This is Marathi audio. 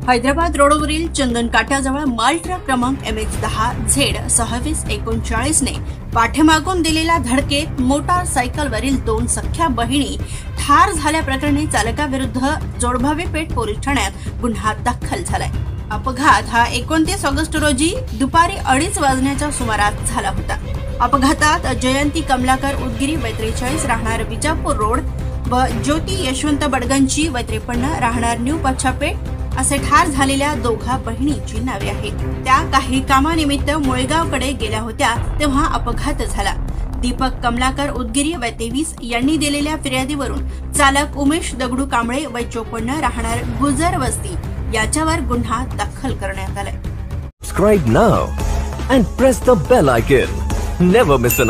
हैदराबाद रोडवरील चंदन काट्याजवळ माल ट्रक क्रमांक MH10Z2639 ने पाठीमागून दिलेल्या धडकेत मोटारसायकलवरील 2 सख्या बहिणी ठार झाल्याप्रकरणी चालकाविरुद्ध जोडभावी पेठ पोलीस ठाण्यात गुन्हा दाखल झालाय। अपघात हा 29 ऑगस्ट रोजी दुपारी 2:30 वाजण्याच्या सुमारास झाला होता। अपघातात जयंती कमलाकर उदगिरी वय 43 राहणार विजापूर रोड व ज्योती यशवंत बडगंची वय 53 राहणार न्यू पच्छापेठ असे ठार झालेल्या दोघा बहिणींची नावे आहेत। त्या काही कामानिमित्त मुळगावकडे गेल्या होत्या तेव्हा अपघात झाला। दीपक कमलाकर उदगिरी वय 23 यांनी दिलेल्या फिर्यादीवरून चालक उमेश दगडू कांबळे वय 54 राहणार गुजर वस्ती याच्यावर गुन्हा दाखल करण्यात आलाय। Subscribe now and press the bell icon. Never miss an update.